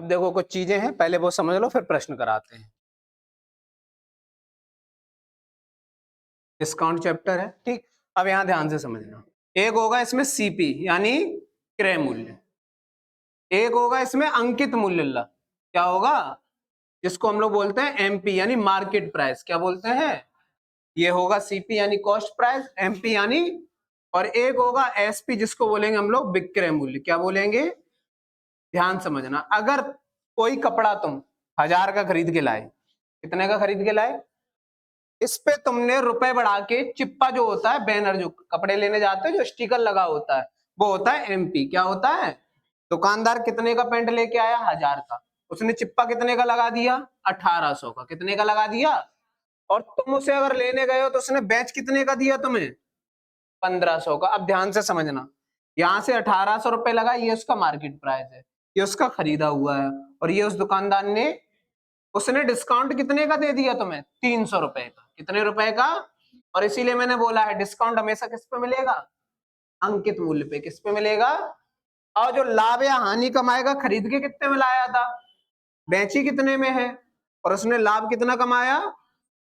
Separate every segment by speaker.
Speaker 1: अब देखो कुछ चीजें हैं, पहले वो समझ लो फिर प्रश्न कराते हैं। डिस्काउंट चैप्टर है, ठीक। अब यहां ध्यान से समझना, एक होगा इसमें सीपी यानी क्रय मूल्य, एक होगा इसमें अंकित मूल्य। क्या होगा? जिसको हम लोग बोलते हैं एमपी यानी मार्केट प्राइस। क्या बोलते हैं? ये होगा सीपी यानी कॉस्ट प्राइस, एमपी यानी, और एक होगा एसपी जिसको बोलेंगे हम लोग विक्रय मूल्य। क्या बोलेंगे? ध्यान समझना, अगर कोई कपड़ा तुम 1000 का खरीद के लाए, कितने का खरीद के लाए, इस पे तुमने रुपए बढ़ा के चिप्पा जो होता है, बैनर जो कपड़े लेने जाते हैं जो स्टिकर लगा होता है, वो होता है एमपी। क्या होता है? दुकानदार कितने का पेंट लेके आया? 1000 का, उसने चिप्पा कितने का लगा दिया? 1800 का। कितने का लगा दिया? और तुम उसे अगर लेने गए हो तो उसने बेच कितने का दिया तुम्हें? 1500 का। अब ध्यान से समझना, यहां से 1800 रुपए लगा, ये उसका मार्केट प्राइस है, ये उसका खरीदा हुआ है, और ये उस दुकानदार ने, उसने डिस्काउंट कितने का दे दिया तुम्हें? 300 रुपए का। कितने रुपए का? और इसीलिए मैंने बोला है डिस्काउंट हमेशा किस पे मिलेगा? अंकित मूल्य पे। किस पे मिलेगा? और जो लाभ या हानि कमाएगा, खरीद के कितने में लाया था, बेची कितने में है, और उसने लाभ कितना कमाया?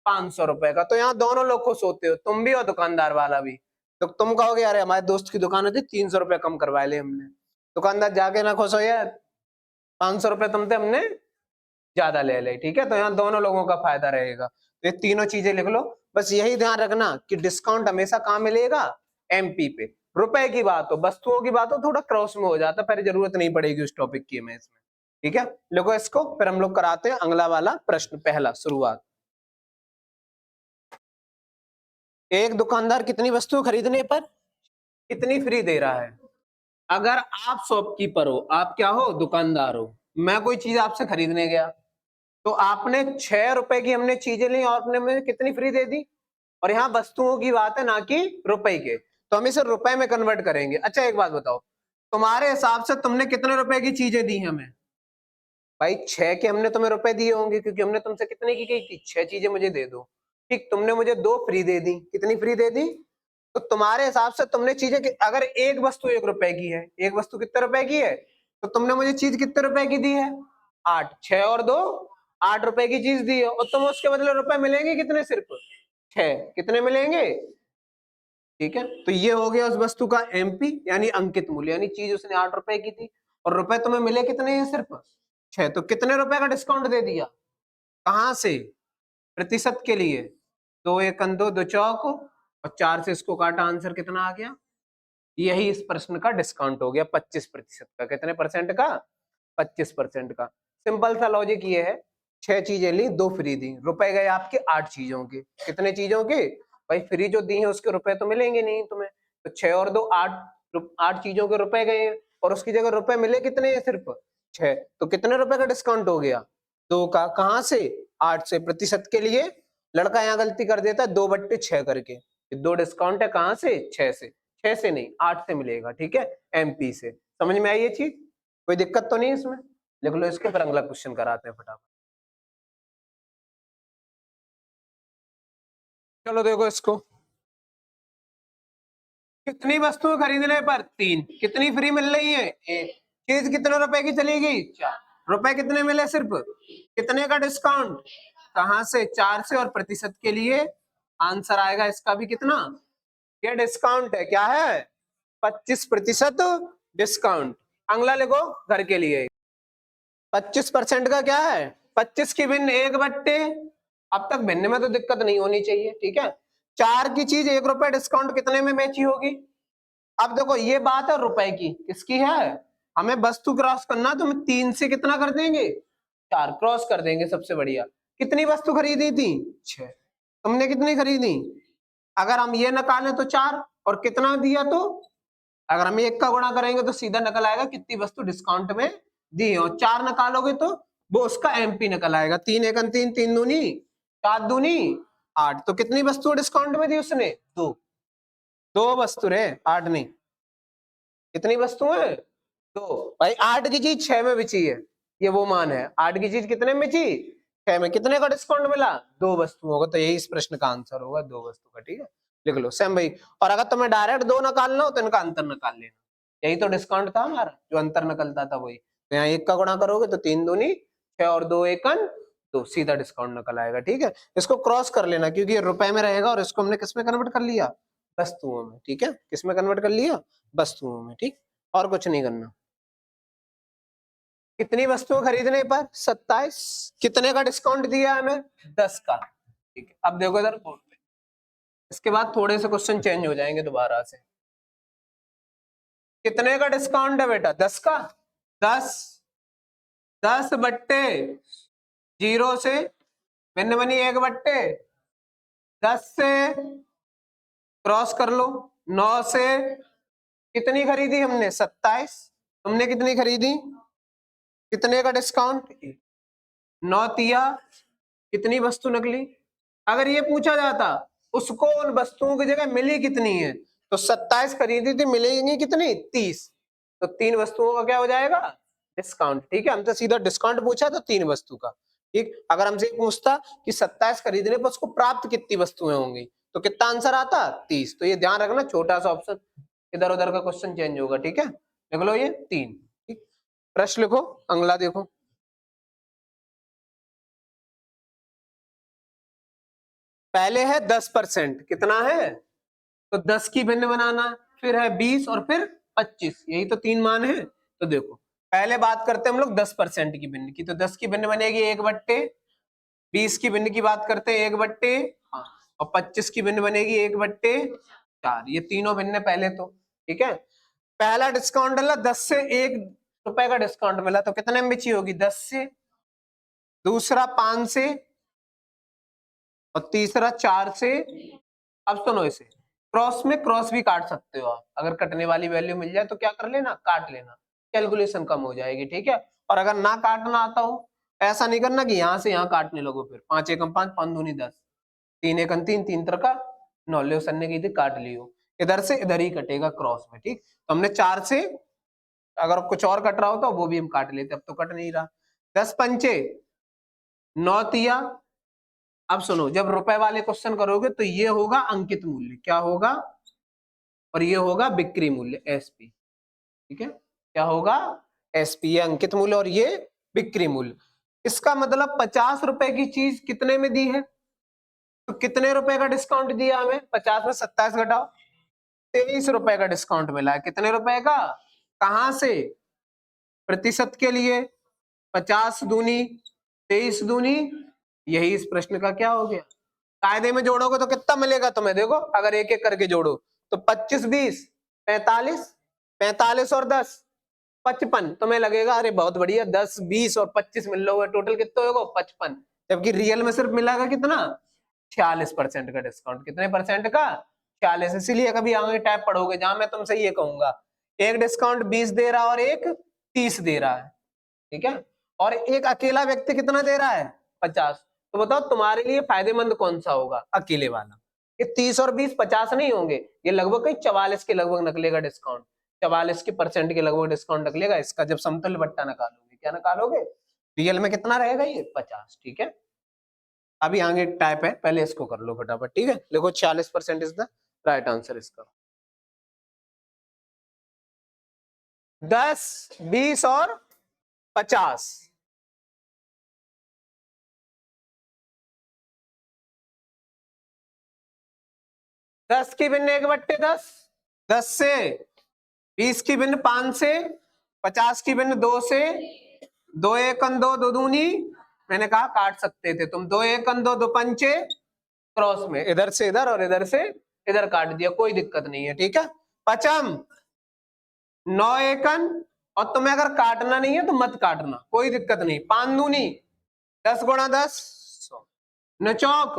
Speaker 1: 500 रुपए का। तो यहाँ दोनों लोग खुश होते हो, तुम भी और दुकानदार वाला भी। तो तुम कहोगे अरे हमारे दोस्त की दुकान थी, 300 रुपए कम करवा ले हमने। दुकानदार जाके ना खुश हो यार, 500 रुपए तुमसे हमने ज्यादा ले ले, ठीक है। तो यहाँ दोनों लोगों का फायदा रहेगा। तो ये तीनों चीजें लिख लो, बस यही ध्यान रखना कि डिस्काउंट हमेशा कहाँ मिलेगा? एमपी पे। रुपए की बात हो, वस्तुओं की बात हो, थोड़ा क्रॉस में हो जाता, फिर जरूरत नहीं पड़ेगी उस टॉपिक की हमें इसमें, ठीक है। लिखो इसको, फिर हम लोग कराते हैं अगला वाला प्रश्न। पहला शुरुआत, एक दुकानदार कितनी वस्तुएं खरीदने पर कितनी फ्री दे रहा है? अगर आप शॉपकीपर हो, आप क्या हो? दुकानदार हो, मैं कोई चीज आपसे खरीदने गया, तो आपने 6 रुपए की हमने चीजें ली और आपने मुझे कितनी फ्री दे दी? और यहाँ वस्तुओं की बात है ना कि रुपए के, तो हम इसे रुपए में कन्वर्ट करेंगे। अच्छा एक बात बताओ, तुम्हारे हिसाब से तुमने कितने रुपए की चीजें दी हमें? भाई 6 के हमने तुम्हें रुपए दिए होंगे, क्योंकि हमने तुमसे कितने की कही थी? 6 चीजें मुझे दे दो, ठीक। तुमने मुझे 2 फ्री दे दी। कितनी फ्री दे दी? तो तुम्हारे हिसाब से तुमने चीजें, अगर एक वस्तु 1 रुपए की है, एक वस्तु कितने रुपए की है, तो तुमने मुझे चीज कितने रुपए की दी है? 8। 6 और 2 8 रुपए की चीज दी है, और तुम उसके बदले रुपए मिलेंगे कितने? सिर्फ 6। कितने मिलेंगे? ठीक है। तो ये हो गया उस वस्तु का एमपी यानी अंकित मूल्य, यानी चीज उसने 8 रुपए की थी और रुपए तुम्हें मिले कितने हैं? सिर्फ 6। तो कितने रुपए का डिस्काउंट दे दिया? कहां से? प्रतिशत के लिए। 2 एकम 2, 2 चौक, और 4 से इसको काटा, आंसर कितना आ गया? यही इस प्रश्न का डिस्काउंट हो गया, 25% का। कितने परसेंट का? 25% का। सिंपल सा लॉजिक ये है, 6 चीजें ली, 2 फ्री दी, रुपए गए आपके 8 चीजों के। कितने चीजों के? भाई फ्री जो दी है उसके रुपए तो मिलेंगे नहीं तुम्हें, तो 6 और 2 8, 8 चीजों के रुपए गए, और उसकी जगह रुपए मिले कितने हैं? सिर्फ 6। तो कितने रुपए का डिस्काउंट हो गया? 2 का। कहां से? 8 से। प्रतिशत के लिए लड़का यहाँ गलती कर देता है, 2/6 करके। 2 डिस्काउंट है कहां से? 6 से। 6 से नहीं, 8 से मिलेगा, ठीक है, एमपी से। समझ में आई ये चीज? कोई दिक्कत तो नहीं इसमें? लिख लो इसके, फिर अगला क्वेश्चन कराते हैं फटाफट। चलो देखो इसको, कितनी वस्तुएं खरीदने पर 3, कितनी फ्री मिल रही है? 1। चीज कितने रुपए की चली गई? 4। रुपए कितने मिले? सिर्फ। कितने का डिस्काउंट? कहां से? 4 से। और प्रतिशत के लिए आंसर आएगा इसका भी कितना? ये डिस्काउंट है, क्या है? 25% डिस्काउंट। अगला लिखो घर के लिए, 25% का क्या है? 25 की भिन्न 1/, अब तक भिन्न में तो दिक्कत नहीं होनी चाहिए, ठीक है। 4 की चीज 1 रुपए डिस्काउंट कितने में बेची होगी? अब देखो ये बात है रुपए की, किसकी है? हमें वस्तु क्रॉस करना, तो हम 3 से कितना कर देंगे? 4 क्रॉस कर देंगे, सबसे बढ़िया। कितनी वस्तु खरीदी थी? 6। तुमने कितनी खरीदी? अगर हम ये निकालें तो 4, और कितना दिया तो, अगर हम 1 का गुणा करेंगे तो सीधा निकल आएगा कितनी वस्तु डिस्काउंट में दी है, और 4 निकालोगे तो वो उसका एमपी निकल आएगा। 3 एकम 3, 3 दूनी 4, दूनी 8। तो कितनी वस्तु डिस्काउंट में दी उसने? 2। 2 वस्तु रे, 8 नहीं। कितनी वस्तुएं? 2। भाई 8 की चीज 6 में बिची है, ये वो मान है। 8 की चीज कितने में बिची? 6 में। कितने का डिस्काउंट मिला? 2 वस्तुओं का। तो यही इस प्रश्न का आंसर होगा, 2 वस्तु का, ठीक है। लिख लो सेम भाई। और अगर तुम्हें डायरेक्ट 2 निकालना हो तो इनका अंतर निकाल लेना, यही तो डिस्काउंट था हमारा, जो अंतर निकलता था वही। तो यहाँ 1 का गुणा करोगे तो 3 दूनी 6 और 2 एकन तो सीधा डिस्काउंट निकल आएगा। ठीक है, इसको क्रॉस कर लेना क्योंकि ये रुपए में रहेगा और इसको हमने किस में कन्वर्ट कर लिया, वस्तुओं में। ठीक है, किस में कन्वर्ट कर लिया, वस्तुओं में। ठीक, और कुछ नहीं करना। कितनी वस्तुएं खरीदने पर 27, कितने का डिस्काउंट दिया हमें, 10 का। ठीक है, अब देखो इधर बोर्ड पे, इसके बाद थोड़े से क्वेश्चन चेंज हो जाएंगे दोबारा से। कितने का डिस्काउंट है बेटा, 10 का। 10 बट्टे 0 से भिन्न बनी 1 बट्टे 10 से क्रॉस कर लो, 9 से कितनी खरीदी हमने, 27। तुमने कितनी खरीदी, कितने का डिस्काउंट, 9 तिया कितनी वस्तु निकली। अगर ये पूछा जाता उसको उन वस्तुओं की जगह मिली कितनी है, तो 27 खरीदी थी, मिलेगी कितनी, 30। तो 3 वस्तुओं का क्या हो जाएगा, डिस्काउंट। ठीक है, हमसे सीधा डिस्काउंट पूछा तो 3 वस्तु का। ठीक, अगर हमसे पूछता कि 27 खरीदने पर उसको प्राप्त कितनी वस्तुएं होंगी तो कितना आंसर आता, 30। तो ये ध्यान रखना, छोटा सा ऑप्शन इधर उधर का क्वेश्चन चेंज होगा। ठीक है, लिख लो ये 3। ठीक, प्रश्न लिखो अगला, देखो पहले है 10%, कितना है, तो 10 की भिन्न बनाना, फिर है 20 और फिर 25, यही तो 3 मान है। तो देखो पहले बात करते हैं हम लोग 10% की भिन्न की, तो 10 की भिन्न बनेगी 1 बट्टे, 20 की भिन्न की बात करते हैं 1 बट्टे, और 25 की भिन्न बनेगी 1 बट्टे 4। ये तीनों भिन्न पहले तो। ठीक है, पहला डिस्काउंट डाला 10 से 1 रुपए का डिस्काउंट मिला, तो कितने में बेची होगी, 10 से, दूसरा 5 से, और तीसरा 4 से। अब सुनो, इसे क्रॉस में क्रॉस भी काट सकते हो आप, अगर कटने वाली वैल्यू मिल जाए तो क्या कर लेना, काट लेना, कैलकुलेशन कम हो जाएगी। ठीक है, और अगर ना काटना आता हो, ऐसा नहीं करना कि यहाँ से यहाँ काटने लगो, फिर 5 एकम 5, 5 दूनी 10, 3 एकम 3, 3 तरका 9, ले सन्ने की थी काट लियो, इधर से इधर ही कटेगा क्रॉस में। ठीक, तो हमने 4 से, अगर कुछ और कट रहा हो तो वो भी हम काट लेते, अब तो कट नहीं रहा। 10 पंचे 9 तिया। अब सुनो, जब रुपए वाले क्वेश्चन करोगे तो ये होगा अंकित मूल्य, क्या होगा, और ये होगा बिक्री मूल्य, एसपी। ठीक है, क्या होगा, एसपी, ये अंकित मूल्य और ये बिक्री मूल्य। इसका मतलब 50 रुपए की चीज कितने में दी है, तो कितने रुपए का डिस्काउंट दिया हमें, 50 में 27 घटाओ, 23 रुपए का डिस्काउंट मिला है। कितने रुपए का, कहां से, प्रतिशत के लिए, 50 दूनी 23 दूनी, यही इस प्रश्न का क्या हो गया। कायदे में जोड़ोगे तो कितना मिलेगा तुम्हें, देखो अगर एक एक करके जोड़ो तो 25 20 45, 45 और 10 55, तुम्हें लगेगा अरे बहुत बढ़िया, 10 20 और 25 मिल रहा है, टोटल कितना होगा, 55। जबकि रियल में सिर्फ मिलेगा कितना, 46% का डिस्काउंट। कितने परसेंट का, 46। इसीलिए कभी आगे टाइप पढ़ोगे जहां मैं तुमसे ये कहूंगा एक डिस्काउंट 20 दे रहा और एक 30 दे रहा है, ठीक है, और एक अकेला व्यक्ति कितना दे रहा है, 50, तो बताओ तुम्हारे लिए फायदेमंद कौन सा होगा, अकेले वाला। ये 30 और 20 50 नहीं होंगे, ये लगभग कहीं 44 के लगभग निकलेगा डिस्काउंट, 44 के परसेंट के लगभग डिस्काउंट निकलेगा इसका, जब समतुल्य बट्टा निकालोगे। क्या निकालोगे, रियल में कितना रहेगा ये, 50। ठीक है, अभी आगे टाइप है, पहले इसको कर लो फटाफट। ठीक है, देखो 46% इज द राइट आंसर इसका। 10 20 और 50, 10 की भिन्न 1 बट्टे 10, 10 से, 20 की भिन्न 5 से, 50 की भिन्न 2 से, 2 एकन 2 दो दूनी, मैंने कहा काट सकते थे तुम, 2 एकन 2 दो पंचे, क्रॉस में इधर से इधर और इधर से इधर काट दिया, कोई दिक्कत नहीं है। ठीक है, पचम 9 एकन, और तुम्हें अगर काटना नहीं है तो मत काटना, कोई दिक्कत नहीं, 5 दूनी 10 गुणा 10 100, न चौक,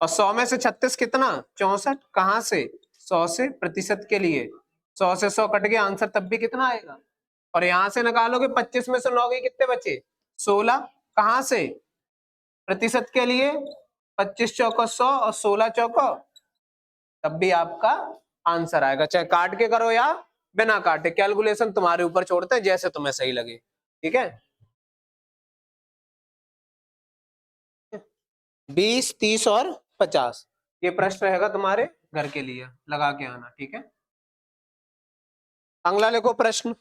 Speaker 1: और 100 में से 36 कितना, 64, कहां से, 100 से, प्रतिशत के लिए 100 से 100 कट गया, आंसर तब भी कितना आएगा, और यहां से निकालोगे 25 में से 9 गए कितने बचे, 16, कहां से, प्रतिशत के लिए 25 चौको 100 और 16 चौको, तब भी आपका आंसर आएगा, चाहे काट के करो या बिना काटे, कैलकुलेशन तुम्हारे ऊपर छोड़ते हैं, जैसे तुम्हें सही लगे। ठीक है, 20 30 और 50, ये प्रश्न रहेगा तुम्हारे घर के लिए, लगा के आना। ठीक है, अगला लिखो प्रश्न।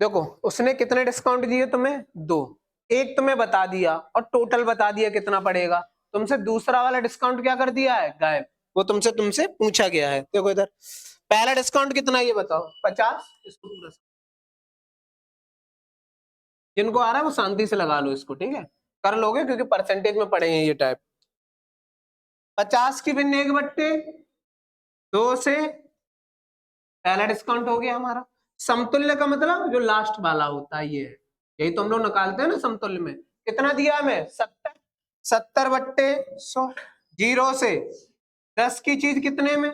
Speaker 1: देखो उसने कितने डिस्काउंट दिए तुम्हें? 2। एक तुम्हें बता दिया और टोटल बता दिया कितना पड़ेगा। तुमसे दूसरा वाला डिस्काउंट क्या कर दिया है? गायब। वो तुमसे पूछा गया है। देखो इधर पहला डिस्काउंट कितना ये बताओ? 50। इसको पूरा जिनको आ रहा है वो शांति से लगा लो इसको, ठीक है? कर लोगे क्योंकि परसेंटेज में पड़े हैं ये टाइप। 50 की भिन्न 1/2 से पहला डिस्काउंट हो गया हमारा। समतुल्य का मतलब जो लास्ट वाला होता है ये है। यही तो हम लोग निकालते हैं ना समतुल्य में। कितना दिया हमें? 70। 70/100। 0 से 10 की चीज कितने में?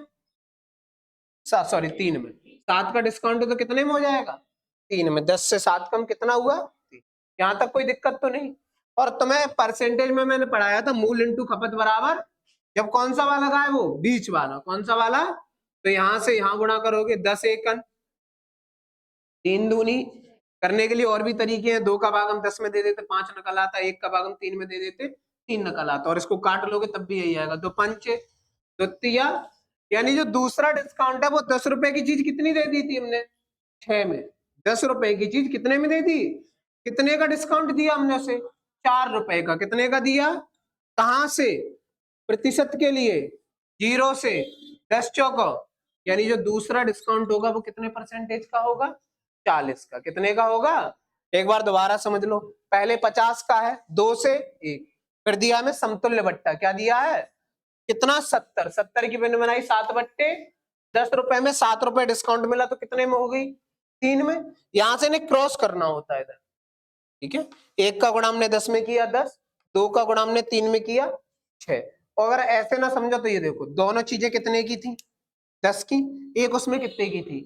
Speaker 1: सॉरी 3 में। 7 का डिस्काउंट तो कितने में हो जाएगा? 3 में। 10 से 7 कम कितना हुआ? 3। यहाँ तक कोई दिक्कत तो नहीं। और तुम्हें परसेंटेज में मैंने पढ़ाया था मूल इंटू खपत बराबर, जब कौन सा वाला है? वो बीच वाला। कौन सा वाला? तो यहां से यहां गुणा करोगे। 10 एकन 3 दूनी। करने के लिए और भी तरीके हैं। 2 का भाग हम 10 में दे देते 5 नकल आता। 1 का भाग हम 3 में दे देते 3 नकल आता। और इसको काट लोगे तब भी यही आएगा। 2 पंचे द्वितीया, यानी जो दूसरा डिस्काउंट है वो 10 रुपए की चीज कितनी दे दी थी हमने? 6 में। 10 रुपए की चीज कितने में दे दी? कितने का डिस्काउंट दिया हमने उसे? 4 रुपए का। कितने का दिया? कहां से? प्रतिशत के लिए 0 से 10 चौको, यानी जो दूसरा डिस्काउंट होगा वो कितने परसेंटेज का होगा? 40 का। कितने का होगा? एक बार दोबारा समझ लो। पहले 50 का है, 2 से 1। फिर दिया हमें समतुल्य बट्टा। क्या दिया है? कितना? 70। 70 की मैंने बनाई 7/10 रुपए में 7 रुपए डिस्काउंट मिला तो कितने में हो गई? 3 में। यहां से इन्हें क्रॉस करना होता है इधर, ठीक है? 1 का गुणा हमने 10 में किया 10, 2 का गुणा हमने 3 में किया 6। और अगर ऐसे ना समझो तो ये देखो दोनों चीजें कितने की थी? 10 की। एक उसमें कितने की थी?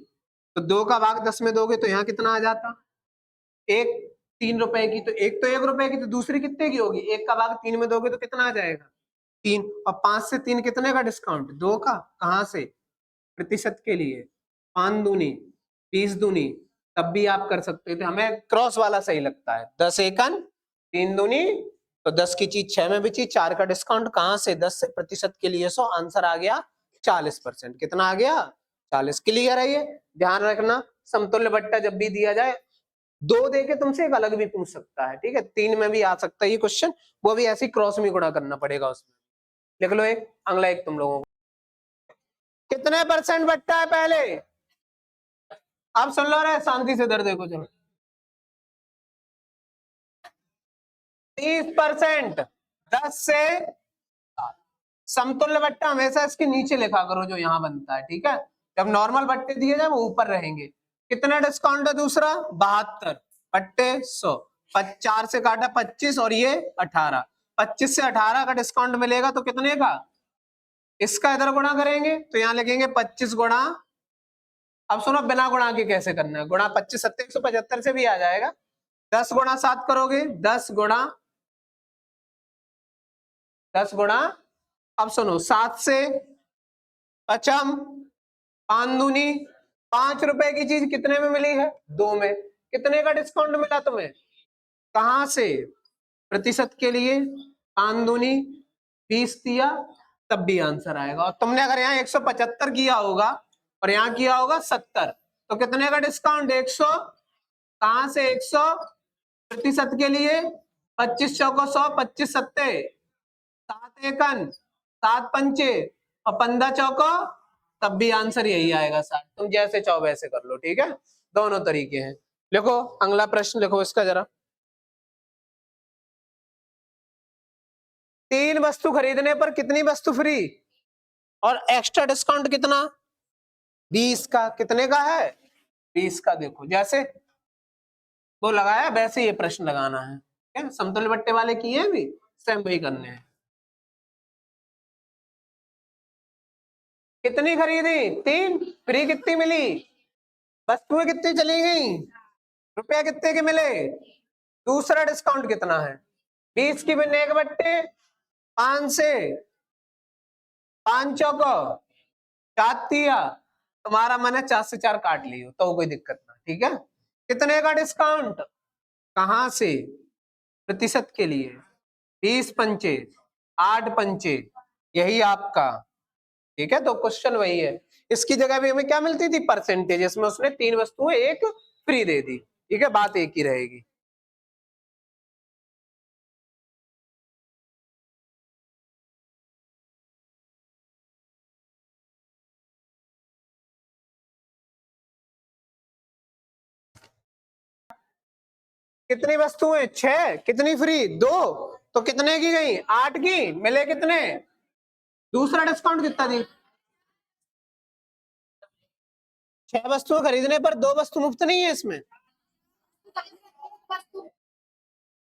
Speaker 1: तो 2 का भाग 10 में दोगे तो यहाँ कितना आ जाता? एक 3 रुपए की। तो एक तो 1 रुपए की, तो दूसरी कितने की होगी? 1 का भाग 3 में दोगे तो कितना आ जाएगा? 3। और 5 से 3 कितने का डिस्काउंट? 2 का। कहां से? प्रतिशत के लिए। 5 दूनी 20 दूनी। तब भी आप कर सकते थे। हमें क्रॉस वाला सही लगता है। 10 एकन 3 दूनी, तो 10 की चीज 6 में बिची। 4 का डिस्काउंट कहां से? 10% के लिए। सो आंसर आ गया 40%। कितना आ गया? 40। क्लियर है ये? ध्यान रखना समतुल्य बट्टा जब भी दिया जाए 2 देके तुमसे एक अलग भी पूछ सकता है, ठीक है? 3 में भी आ सकता है ये क्वेश्चन। वो भी ऐसी क्रॉस में गुणा करना पड़ेगा उसमें। लिख लो एक। अगला एक तुम लोगों को कितने परसेंट बट्टा है पहले? आप सुन लो रे शांति से। दर देखो चलो 30%। 10 से समतुल्य बट्टा हमेशा इसके नीचे लिखा करो जो यहाँ बनता है, ठीक है? जब नॉर्मल बट्टे दिए जाए वो ऊपर रहेंगे। कितना डिस्काउंट है दूसरा? 72/100। 4 से काटा 25 और ये 18। 25 से 18 का डिस्काउंट मिलेगा तो कितने का? इसका इधर गुणा करेंगे तो यहाँ लिखेंगे 25 गुणा। अब सुनो बिना गुणा के कैसे करना है। गुणा 25 7 175 से भी आ जाएगा। 10 गुणा 7 करोगे। 10 गुणा। अब सुनो 7 से पचम 5 दूनी 5 रुपए की चीज कितने में मिली है? 2 में। कितने का डिस्काउंट मिला तुम्हें? कहां से? प्रतिशत के लिए। 5 दूनी 20 दिया तब भी आंसर आएगा। और तुमने अगर यहाँ 175 किया होगा और यहाँ किया होगा 70, तो कितने का डिस्काउंट? 100। कहां से 100? प्रतिशत के लिए। 25 चौको 100, 25 सत्ते 7 एकन 7 पंचे और 15 चौको, तब भी आंसर यही आएगा 60। तुम जैसे चाहो वैसे कर लो, ठीक है? दोनों तरीके हैं। लिखो अगला प्रश्न लिखो इसका जरा। 3 वस्तु खरीदने पर कितनी वस्तु फ्री और एक्स्ट्रा डिस्काउंट कितना? 20 का। कितने का है? 20 का। देखो जैसे वो लगाया वैसे ये प्रश्न लगाना है, क्या समतुल्य बट्टे वाले किए हैं भी सेम वही करने हैं। कितनी खरीदी? 3। फ्री कितनी मिली? वस्तुएं कितनी चली गई? रुपया कितने के मिले? दूसरा डिस्काउंट कितना है? 20 की भिन्न 1/, 5 से 5 चौको 4 दिया। तुम्हारा मन है 4 से 4 काट लियो तो कोई दिक्कत ना, ठीक है? कितने का डिस्काउंट? कहां से? प्रतिशत के लिए। 20 पंचे 8 पंचे, यही आपका, ठीक है? तो क्वेश्चन वही है। इसकी जगह भी हमें क्या मिलती थी? परसेंटेज। इसमें उसने 3 वस्तुएं 1 फ्री दे दी। ठीक है, बात एक ही रहेगी। कितनी वस्तुएं? 6। कितनी फ्री? 2। तो कितने की गई? 8 की। मिले कितने? दूसरा डिस्काउंट कितना दी? 6 वस्तुएं खरीदने पर 2 वस्तु मुफ्त नहीं है इसमें।